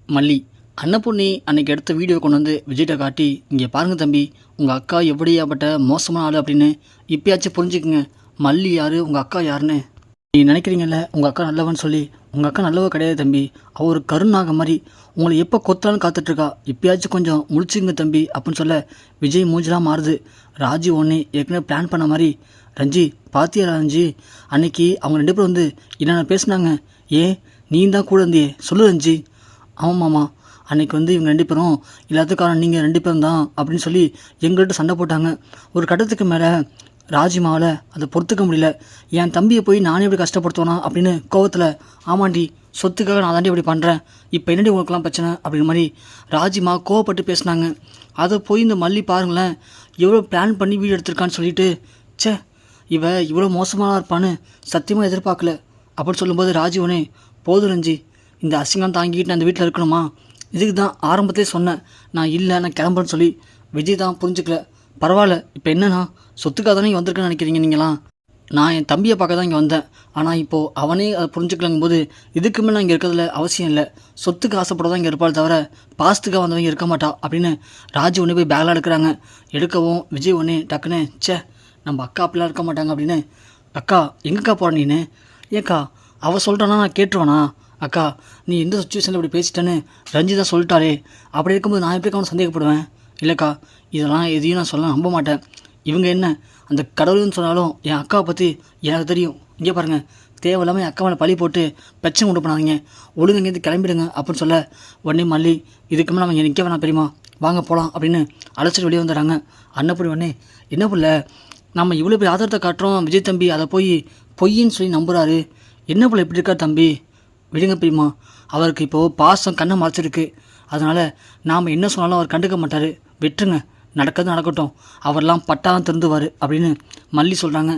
மல்லி அன்னபூர்ணி அன்னைக்கு எடுத்த வீடியோ கொண்டு வந்து விஜய்கிட்ட காட்டி, இங்கே பாருங்கள் தம்பி, உங்கள் அக்கா எப்படியாப்பட்ட மோசமான ஆள் அப்படின்னு இப்பயாச்சும் புரிஞ்சுக்குங்க. மல்லி யார், உங்கள் அக்கா யாருன்னு நீ நினைக்கிறீங்கல்ல. உங்கள் அக்கா நல்லவன்னு சொல்லி, உங்கள் அக்கா நல்லவ கிடையாது தம்பி. அவள் ஒரு கருணாக மாதிரி உங்களை எப்போ கொத்தாலும் காத்துட்ருக்கா. இப்பயாச்சும் கொஞ்சம் முழிச்சுங்க தம்பி அப்படின்னு சொல்ல விஜய் மூஞ்சலாம் மாறுது. ராஜி ஒன்று ஏற்கனவே பிளான் பண்ண மாதிரி, ரஞ்சி பாத்தியா ரஞ்சி, அன்னைக்கு அவங்க 2 பேரும் வந்து என்னென்ன பேசுனாங்க. ஏன் நீ தான் கூட இருந்தியே சொல்லு ரஞ்சி. ஆமாம் மாமா, அன்றைக்கி வந்து இவங்க 2 பேரும் எல்லாத்துக்காரன் நீங்கள் 2 பேரும் தான் அப்படின்னு சொல்லி எங்கள்கிட்ட சண்டை போட்டாங்க. ஒரு கட்டத்துக்கு மேலே ராஜிமாவில் அதை பொறுத்துக்க முடியல. என் தம்பியை போய் நானே இப்படி கஷ்டப்படுத்துவேனா அப்படின்னு கோவத்தில், ஆமாண்டி சொத்துக்காக நான் தாண்டி இப்படி பண்ணுறேன், இப்போ என்னடி உங்களுக்குலாம் பிரச்சனை அப்படிங்கிற மாதிரி ராஜிமா கோவப்பட்டு பேசினாங்க. அதை போய் இந்த மல்லி பாருங்களேன் எவ்வளோ பிளான் பண்ணி வீடு எடுத்திருக்கான்னு சொல்லிட்டு, சே இவ இவ்வளோ மோசமாக இருப்பான்னு சத்தியமாக எதிர்பார்க்கல அப்படின்னு சொல்லும்போது ராஜீவனே, போதும் ரஞ்சி, இந்த அசிங்கம் தாங்கிட்டு நான் அந்த வீட்டில் இருக்கணுமா? இதுக்கு தான் ஆரம்பத்திலே சொன்னேன் நான் இல்லை, நான் கிளம்புறேன்னு சொல்லி. விஜய் தான் புரிஞ்சுக்கல. பரவாயில்ல, இப்போ என்னன்னா சொத்துக்காக தானே இங்கே வந்திருக்கேன்னு நினைக்கிறீங்க நீங்களாம். நான் என் தம்பியை பார்க்க தான் இங்கே வந்தேன். ஆனால் இப்போது அவனே அதை புரிஞ்சுக்கலங்கும் போது இதுக்கு மேலே நான் இங்கே இருக்கிறதுல அவசியம் இல்லை. சொத்துக்கு ஆசைப்பட தான் இங்கே இருப்பாள் தவிர பாஸ்துக்காக வந்தவங்க இருக்க மாட்டா அப்படின்னு ராஜு ஒன்று போய் பேக்லாம் எடுக்கிறாங்க. எடுக்கவும் விஜய் ஒன்று டக்குன்னு, சே நம்ம அக்கா அப்படிலாம் இருக்க மாட்டாங்க அப்படின்னு, அக்கா எங்கக்கா போகிற நீனு? ஏக்கா அவள் சொல்கிறானா நான் கேட்டுருவானா? அக்கா நீ எந்த சுச்சுவேஷனில் இப்படி பேசிட்டேன்னு ரஞ்சி தான் சொல்லிட்டாரே, அப்படி இருக்கும்போது நான் எப்படி அவனை சந்தேகப்படுவேன்? இல்லைக்கா இதெல்லாம் எதையும் நான் சொல்ல நம்ப மாட்டேன். இவங்க என்ன அந்த கடவுள்னு சொன்னாலும் என் அக்காவை பற்றி எனக்கு தெரியும். இங்கே பாருங்கள், தேவையில்லாமல் என் அக்கா மேலே பழி போட்டு பிரச்சனை கொண்டு போனாதீங்க, ஒழுங்கு இங்கேருந்து கிளம்பிடுங்க அப்படின்னு சொல்ல உடனே மல்லி, இதுக்கு மேலே நம்ம இங்கே நிற்க வேணாம் தெரியுமா, வாங்க போகலாம் அப்படின்னு அழைச்சிட்டு வெளியே வந்துடுறாங்க. அன்னப்படி உடனே, என்ன பிள்ளை நம்ம இவ்வளோ போய் ஆதாரத்தை காட்டுறோம், விஜய் தம்பி அதை போய் பொய்ன்னு சொல்லி நம்புகிறாரு, என்ன பிள்ளை இப்படி இருக்கா தம்பி? விடுங்க பிரியுமா, அவருக்கு இப்போது பாசம் கண்ணை மறைச்சிருக்கு, அதனால் நாம் என்ன சொன்னாலும் அவர் கண்டுக்க மாட்டார், விட்டுருங்க, நடக்கிறது நடக்கட்டும், அவரெல்லாம் பட்டாதான் திருந்துவார் அப்படின்னு மல்லி சொல்கிறாங்க.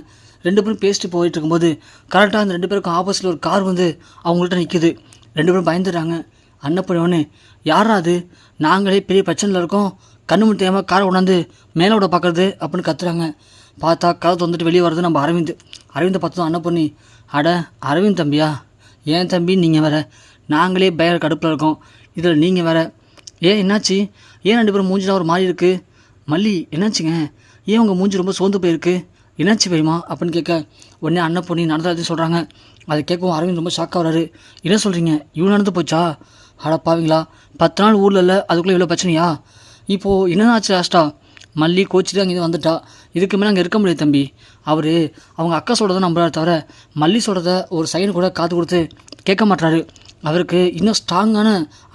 2 பேரும் பேசிட்டு போயிட்டு இருக்கும்போது கரெக்டாக அந்த 2 பேருக்கும் ஆப்போசிட்டில் ஒரு கார் வந்து அவங்கள்ட்ட நிற்கிது. 2 பேரும் பயந்துடுறாங்க. அன்னப்பொழுவனே, யாரா அது, நாங்களே பெரிய பிரச்சனையில் இருக்கோம், கண்ணு முடியாமல் காரை கொண்டாந்து மேலே விட பார்க்குறது அப்படின்னு கத்துறாங்க. பார்த்தா கதை வந்துட்டு வெளியே வர்றது நம்ம அரவிந்தை பார்த்ததும் அன்னப்பொண்ணி, அட அரவிந்த் தம்பியா, ஏன் தம்பி நீங்கள் வேறு, நாங்களே பயங்கர கடுப்பில் இருக்கோம், இதில் நீங்கள் வேறு, ஏன் என்னாச்சு, ஏன் 2 பேரும் மூஞ்சிலாம் ஒரு மாதிரி இருக்குது? மல்லி என்னாச்சுங்க, ஏன் உங்கள் மூஞ்சி ரொம்ப சோர்ந்து போயிருக்கு, என்னாச்சு பையமா அப்படின்னு கேட்க உடனே அன்னப்பொண்ணி நடந்தாது சொல்கிறாங்க. அதை கேட்கவும் அரவிந்த் ரொம்ப ஷாக்காக வராரு. என்ன சொல்கிறீங்க, இவ்வளோ நடந்து போச்சா? அடப்பாவீங்களா, 10 நாள் ஊரில் இல்லை, அதுக்குள்ளே இவ்வளோ பிரச்சனையா? இப்போது என்னென்னாச்சு லாஸ்ட்டா? மல்லி கோச்சிட்டு அங்கே வந்துட்டா, இதுக்கு மேலே அங்கே இருக்க முடியாது தம்பி. அவர் அவங்க அக்கா சொல்கிறத நம்புறாரு தவிர மல்லி சொல்கிறத ஒரு செகண்ட் கூட காத்து கொடுத்து கேட்க மாட்டாரு. அவருக்கு இன்னும் ஸ்ட்ராங்கான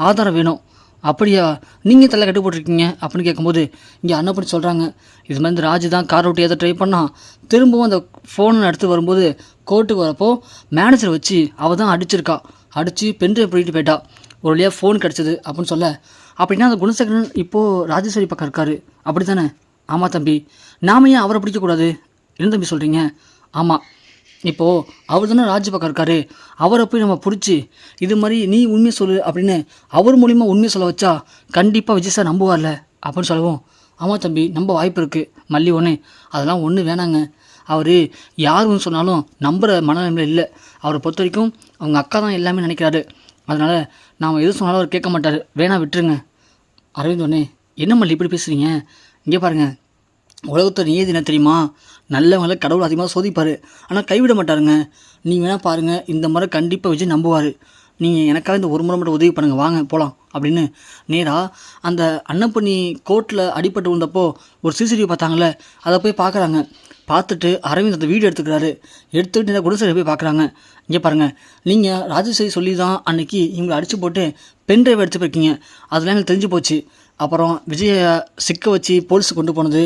ஆதாரம் வேணும். அப்படியா, நீங்கள் தலை கட்டு போட்டிருக்கீங்க அப்படின்னு கேட்கும்போது இங்கே அன்னப்படி சொல்கிறாங்க, இது மாதிரி இந்த ராஜு தான் கார் ஓட்டி எதை ட்ரை பண்ணால் திரும்பவும் அந்த ஃபோனை எடுத்து வரும்போது கோர்ட்டுக்கு வரப்போ மேனேஜரை வச்சு அவள் தான் அடிச்சிருக்கா, அடித்து பென்ட்ரைவ் போயிட்டு போயிட்டா, ஒரு வழியாக ஃபோன் கிடச்சிது அப்படின்னு சொல்ல, அப்படின்னா அந்த குணசேகரன் இப்போது ராஜேஸ்வரி பக்கம் இருக்கார் அப்படி தானே? ஆமாம் தம்பி, நாம ஏன் அவரை பிடிக்கக்கூடாது? என்ன தம்பி சொல்கிறீங்க? ஆமாம், இப்போது அவர் தானே ராஜ் பக்கம் இருக்காரு, அவரை போய் நம்ம பிடிச்சி இது மாதிரி நீ உண்மையை சொல்லு அப்படின்னு அவர் மூலிமா உண்மையை சொல்ல வச்சா கண்டிப்பாக விஜய் சார் நம்புவார்ல அப்படின்னு சொல்லவும், ஆமாம் தம்பி நம்ப வாய்ப்பு இருக்குது. மல்லி ஒன்று அதெல்லாம் ஒன்று வேணாங்க, அவர் யார் ஒன்று சொன்னாலும் நம்புகிற மனநிலையில் இல்லை. அவரை பொறுத்த வரைக்கும் அவங்க அக்கா தான் எல்லாமே நினைக்கிறாரு, அதனால் நாம் எது சொன்னாலும் அவர் கேட்க மாட்டார், வேணா விட்டுருங்க. அரவிந்த் ஒன்னே, என்ன மல்லி இப்படி பேசுகிறீங்க? இங்கே பாருங்கள், உலகத்தை நியதி என்ன தெரியுமா, நல்லவங்கள கடவுள் அதிகமாக சோதிப்பார், ஆனால் கைவிட மாட்டாருங்க. நீங்கள் வேணால் பாருங்கள், இந்த முறை கண்டிப்பாக விஜய் நம்புவார், நீங்கள் எனக்காக இந்த ஒரு முறை மட்டும் உதவி பண்ணுங்கள், வாங்க போகலாம் அப்படின்னு நேராக அந்த அன்னப்பண்ணி கோர்ட்டில் அடிபட்டு விழுந்தப்போ ஒரு சிசிடிவி பார்த்தாங்களே அதை போய் பார்க்குறாங்க. பார்த்துட்டு அரவிந்த் அந்த வீடியோ எடுத்துக்கிட்டு இந்த குணசேகரை போய் பார்க்குறாங்க. இங்கே பாருங்கள், நீங்கள் ராஜேஸ்வரி சொல்லி தான் அன்றைக்கி இவங்களை அடித்து போட்டு பென் ட்ரைவ் எடுத்து போயிருக்கீங்க, அதெல்லாம் எங்களுக்கு தெரிஞ்சு போச்சு. அப்புறம் விஜயை சிக்க வச்சு போலீஸுக்கு கொண்டு போனது,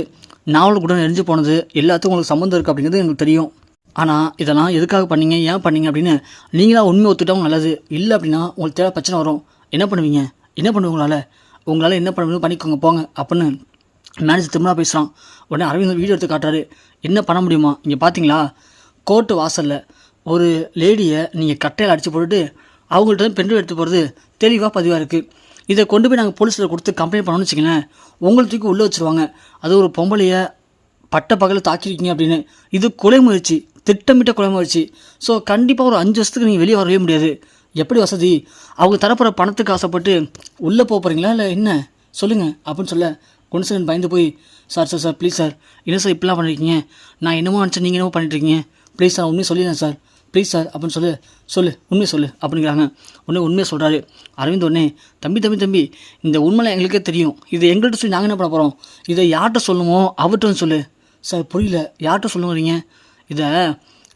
நாவல் கூட எரிஞ்சு போனது, எல்லாத்துக்கும் உங்களுக்கு சம்மந்தம் இருக்குது அப்படிங்கிறது எங்களுக்கு தெரியும். ஆனால் இதெல்லாம் எதுக்காக பண்ணீங்க, ஏன் பண்ணீங்க அப்படின்னு நீங்களாக உண்மை ஒத்துக்கிட்டவங்க நல்லது, இல்லை அப்படின்னா உங்களுக்கு தேவை பிரச்சனை வரும். என்ன பண்ணுவீங்க, என்ன பண்ணுவீங்களால, உங்களால் என்ன பண்ணுவீங்க பண்ணிக்கோங்க போங்க அப்படின்னு மேனேஜர் திரும்ப பேசுகிறான். உடனே அரவிந்த் வீடியோ எடுத்து காட்டுறாரு. என்ன பண்ண முடியுமா, இங்கே பார்த்தீங்களா, கோர்ட்டு வாசலில் ஒரு லேடியை நீங்கள் கட்டையில் அடித்து போட்டுட்டு அவங்கள்ட்ட பென்ட்ரைவ் எடுத்து போகிறது தெளிவாக பதிவாக இருக்குது. இதை கொண்டு போய் நாங்கள் போலீஸில் கொடுத்து கம்ப்ளைண்ட் பண்ணணும்னு வச்சுக்கங்களேன், உங்களை தூக்கி உள்ளே வச்சுருவாங்க. அது ஒரு பொம்பளையை பட்ட பகலில் தாக்கியிருக்கீங்க அப்படின்னு, இது கொலை முயற்சி, திட்டமிட்ட கொலை முயற்சி. ஸோ கண்டிப்பாக ஒரு 5 வருஷத்துக்கு நீங்கள் வெளியே வரவே முடியாது. எப்படி வசதி? அவங்க தரப்புற பணத்துக்கு ஆசைப்பட்டு உள்ளே போக போகிறீங்களா இல்லை என்ன சொல்லுங்கள் அப்படின்னு சொல்ல குணசேகரன் பயந்து போய் sir sir sir please sir என்ன சார் இப்படிலாம் பண்ணியிருக்கீங்க? நான் என்னமோ நினச்சேன் நீங்கள் என்னமோ பண்ணிட்டுருக்கீங்க. ப்ளீஸ் சார் உண்மையை சொல்லிடுறேன் சார் ப்ளீஸ் சார் அப்படின்னு சொல்லு உண்மையை சொல்லு அப்படிங்கிறாங்க. உண்மையை சொல்கிறாரு அரவிந்த். தம்பி இந்த உண்மையை எங்களுக்கே தெரியும். இதை எங்கள்கிட்ட சொல்லி நாங்கள் என்ன பண்ண போகிறோம்? இதை யார்கிட்ட சொல்லணுமோ அவர்கிட்ட சொல்லு. சார் புரியல, யார்கிட்ட சொல்லுங்கிறீங்க? இதை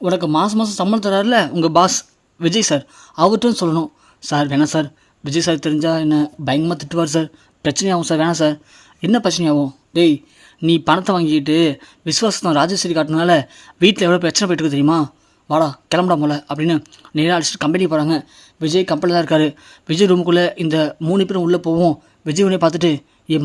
உனக்கு மாதம் சம்பளம் தராருல உங்கள் பாஸ் விஜய் சார், அவர்கிட்ட சொல்லணும். சார் வேணாம் சார், விஜய் சார் தெரிஞ்சால் என்ன பயங்கரமாக திட்டுவார் சார், பிரச்சனையாகும் சார். வேணாம் சார். என்ன பிரச்சனையாகும்? டேய், நீ பணத்தை வாங்கிக்கிட்டு விஸ்வாசம் ராஜேஸ்வரி காட்டினால வீட்டில் எவ்வளோ பிரச்சனை போய்ட்டு தெரியுமா? வாடா கிளம்புடா போல அப்படின்னு நேராக அடிச்சுட்டு கம்பெனி போகிறாங்க. விஜய் கம்பெனியில் தான் இருக்கார். விஜய் ரூமுக்குள்ளே இந்த 3 பேரும் உள்ளே போவோம். விஜய் உடனே பார்த்துட்டு,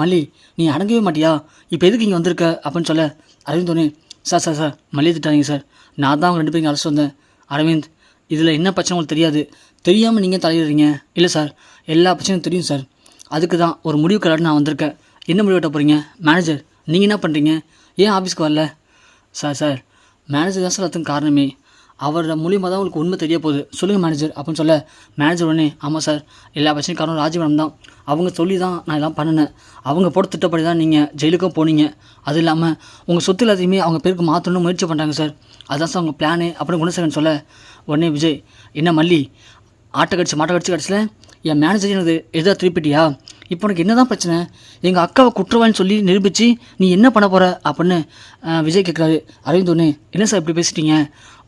மல்லி நீ அடங்கவே மாட்டியா, இப்போ எதுக்கு இங்கே வந்திருக்க அப்படின்னு சொல்ல அரவிந்த் சார் மல்லியை திட்டாதீங்க சார், நான் தான் அவங்க 2 பேரும் அழைச்சிட்டு வந்தேன். அரவிந்த், இதில் என்ன பிரச்சனை உங்களுக்கு தெரியாது, தெரியாமல் நீங்கள் தலையிடுறீங்க. இல்லை சார், எல்லா பிரச்சனையும் தெரியும் சார், அதுக்கு தான் ஒரு முடிவு கலாட்டு நான் வந்திருக்கேன். என்ன முடிவு வெட்ட போகிறீங்க? மேனேஜர் நீங்கள் என்ன பண்ணுறீங்க? ஏன் ஆஃபீஸ்க்கு வரல? சார் மேனேஜர் தான் சார் அதுக்கு காரணமே. அவரோட மூலியமாக தான் உங்களுக்கு உண்மை தெரிய போகுது. சொல்லுங்கள் மேனேஜர் அப்படின்னு சொல்ல மேனேஜர் உடனே ஆமாம் சார், எல்லா பிரச்சனையும் காரணம் ராஜி மேடம் தான். அவங்க சொல்லி தான் நான் எல்லாம் பண்ணினேன். அவங்க போட்டு திட்டப்படி தான் நீங்கள் ஜெயிலுக்கும் போனீங்க. அது இல்லாமல் உங்கள் சொத்து எல்லாத்தையுமே அவங்க பேருக்கு மாற்றணும்னு முயற்சி பண்ணுறாங்க சார். அதுதான் சார் உங்கள் பிளானு அப்படின்னு குணசேகரன் சொல்ல உடனே விஜய், என்ன மல்லி ஆட்டை கடிச்சு கடிச்சில் என் மேனேஜர் எனக்கு எதாவது திருப்பிட்டியா? இப்போ உனக்கு என்ன தான் பிரச்சனை? எங்கள் அக்காவை குற்றவாளின்னு சொல்லி நிரூபித்து நீ என்ன பண்ண போகிற அப்படின்னு விஜய் கேட்குறாரு. அரவிந்த் என்ன சார் இப்படி பேசிட்டீங்க?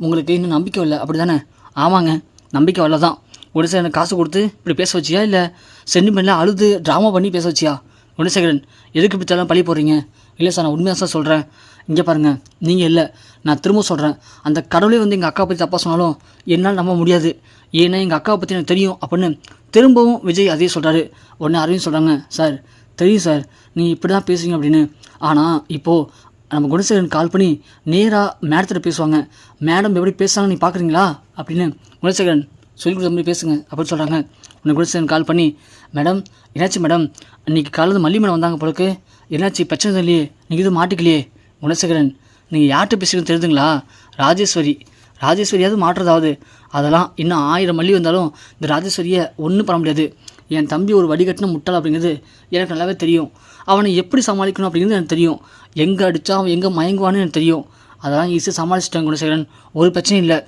உங்களுக்கு இன்னும் நம்பிக்கை இல்லை அப்படி தானே? ஆமாங்க, நம்பிக்கை வரல தான். குணசேகரன் எனக்கு காசு கொடுத்து இப்படி பேச வச்சியா, இல்லை சென்டிமெண்ட்லாம் அழுது ட்ராமா பண்ணி பேச வச்சியா? குணசேகரன், எதுக்கு இப்படித்தாலும் பழி போடுறீங்க? இல்லை சார், நான் உண்மையாக சார் சொல்கிறேன். இங்கே பாருங்கள், நீங்கள் இல்லை, நான் திரும்ப சொல்கிறேன், அந்த கடவுளே எங்கள் அக்காவை பற்றி தப்பாக சொன்னாலும் என்னால் நம்ப முடியாது. ஏன்னா எங்கள் அக்காவை பற்றி எனக்கு தெரியும் அப்படின்னு திரும்பவும் விஜய் அதே சொல்கிறாரு. உடனே அரவிந்த் சொல்கிறாங்க, சார் தெரியும் சார் நீங்கள் இப்படி தான் பேசுவீங்க அப்படின்னு. ஆனால் இப்போது நம்ம குணசேகரன் கால் பண்ணி நேராக மேடத்தில் பேசுவாங்க. மேடம் எப்படி பேசுகிறாங்க நீ பார்க்குறீங்களா அப்படின்னு குணசேகரன் சொல்லி கொடுத்த மாதிரி பேசுங்க அப்படின்னு சொல்கிறாங்க. உன்னை குணசேகரன் கால் பண்ணி, மேடம் என்னாச்சு மேடம், இன்றைக்கி காலையில் மல்லி மேடம் வந்தாங்க போலக்கு, என்னாச்சு பிரச்சனை இல்லையே, நீங்கள் இது மாட்டிக்கலையே? குணசேகரன், நீங்கள் யார்கிட்ட பேசுகிறீங்கன்னு தெரியுதுங்களா? ராஜேஸ்வரியாவது மாற்றுறதாவது, அதெல்லாம் இன்னும் 1000 மல்லி வந்தாலும் இந்த ராஜேஸ்வரியை ஒன்றும் பண்ண முடியாது. என் தம்பி ஒரு வடிகட்டின முட்டாள் அப்படிங்கிறது எனக்கு நல்லாவே தெரியும். அவனை எப்படி சமாளிக்கணும் அப்படிங்கிறது எனக்கு தெரியும். எங்கே அடித்தா அவன் எங்கே மயங்குவான்னு எனக்கு தெரியும். அதெல்லாம் ஈஸியாக சமாளிச்சிட்டேன் குணசேகரன், ஒரு பிரச்சனையும் இல்லை.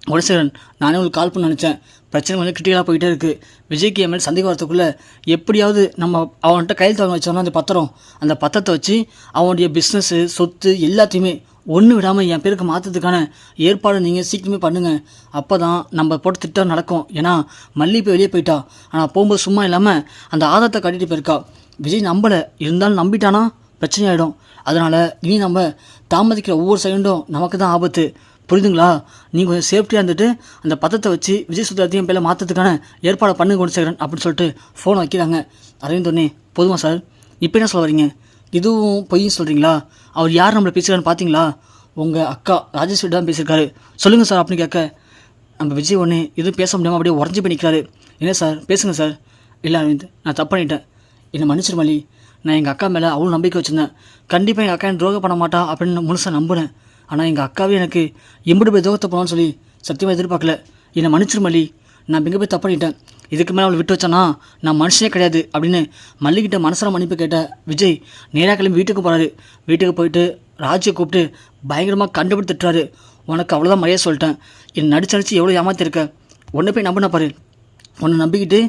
குணசேகரன், நானே உங்களுக்கு கால் பண்ண நினச்சேன், பிரச்சனை வந்து கிரிட்டிக்கலாக போயிட்டே இருக்குது. விஜய்க்கு என் மேலே சந்தேகம் வரத்துக்குள்ளே எப்படியாவது நம்ம அவன்கிட்ட கையெழுத்து வாங்க வச்சோன்னா அந்த பத்திரத்தை வச்சு அவனுடைய பிஸ்னஸ்ஸு சொத்து எல்லாத்தையுமே ஒன்று விடாமல் என் பேருக்கு மாற்றத்துக்கான ஏற்பாடு நீங்கள் சீக்கிரமே பண்ணுங்கள். அப்போ தான் நம்ம போட்டு திட்டம் நடக்கும். ஏன்னா மல்லி இப்போ வெளியே போயிட்டா, ஆனால் போகும்போது சும்மா இல்லாமல் அந்த ஆதாரத்தை கட்டிட்டு போயிருக்கா. விஜய் நம்பலை, இருந்தாலும் நம்பிட்டானா பிரச்சனை ஆகிடும். அதனால் இனி நம்ம தாமதிக்கிற ஒவ்வொரு செகண்டும் நமக்கு தான் ஆபத்து. புரியுதுங்களா? நீங்கள் கொஞ்சம் சேஃப்டியாக இருந்துட்டு அந்த பத்திரத்தை வச்சு விஜய் சுத்தத்தையும் பேரில் மாற்றத்துக்கான ஏற்பாடு பண்ணுங்க குணசேகரன் அப்படின்னு சொல்லிட்டு ஃபோனை வைக்கிறாங்க. அரவிந்த் போதுமா சார், இப்போ என்ன சொல்ல வரீங்க? இதுவும் பொய்யும் சொல்கிறீங்களா? அவர் யார் நம்மளை பேசுகிறான்னு பார்த்தீங்களா? உங்கள் அக்கா ராஜேஸ்வரி தான் பேசியிருக்காரு. சொல்லுங்கள் சார் அப்படின்னு கேட்க நம்ம விஜய் எதுவும் பேச முடியாமல் அப்படியே உடஞ்சி போய் நிற்கிறாரு. என்ன சார் பேசுங்க சார். இல்லை அரவிந்த், நான் தப்பு பண்ணிட்டேன், என்னை மன்னிச்சிரு மல்லி. நான் எங்கள் அக்கா மேலே அவ்வளோ நம்பிக்கை வச்சுருந்தேன். கண்டிப்பாக எங்கள் அக்கா எனக்கு துரோகம் பண்ண மாட்டா அப்படின்னு முழுசாக நம்புனேன். ஆனால் எங்கள் அக்காவே எனக்கு எம்பிட்டு போய் துரோகத்தை போனான்னு சொல்லி சத்தியமாக எதிர்பார்க்கல. என்னை மன்னிச்சிரு மல்லி, நான் எங்கே போய் தப்பு பண்ணிட்டேன். இதுக்கு மேலே அவளை விட்டு வச்சானா நான் மனுஷனே கிடையாது அப்படின்னு மல்லிகிட்ட மனசார மன்னிப்பு கேட்ட விஜய் நேராக கிளம்பி வீட்டுக்கு போகிறாரு. வீட்டுக்கு போயிட்டு ராஜியை கூப்பிட்டு பயங்கரமாக கண்டுபிடி திட்டுறாரு. உனக்கு அவ்வளோதான் மரியாதை சொல்லிட்டேன், என்னை நடிச்சு எவ்வளோ ஏமாத்திருக்க, ஒன்றை போய் நம்பின பாரு. உன்னை நம்பிக்கிட்டு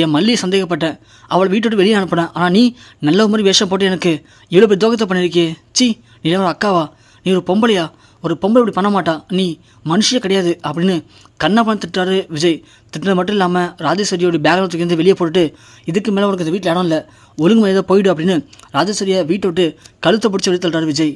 என் மல்லியை சந்தேகப்பட்டேன், அவளை வீட்டை விட்டு வெளியே அனுப்பினேன். ஆனால் நீ நல்ல மாதிரி வேஷம் போட்டு எனக்கு இவ்வளோ பேர் துரோகத்தை பண்ணியிருக்கே. சி, நீ ஒரு அக்காவா? நீ ஒரு பொம்பளையா? ஒரு பொம்பளை இப்படி பண்ண மாட்டா, நீ மனுஷே கிடையாது அப்படின்னு கண்ணப்பன் திட்டுறாரு விஜய். திட்டுறது மட்டும் இல்லாமல் ராஜேஸ்வரியோட பேக்ரவுண்ட் வெளியே போட்டுட்டு இதுக்கு மேலே உனக்கு இந்த வீட்டில் இடம் இல்லை, ஒழுங்கு மரியாதை போயிடு அப்படின்னு ராஜேஸ்வரியை வீட்டை விட்டு கழுத்தை பிடிச்சி வெளியே தள்ளுறாரு விஜய்.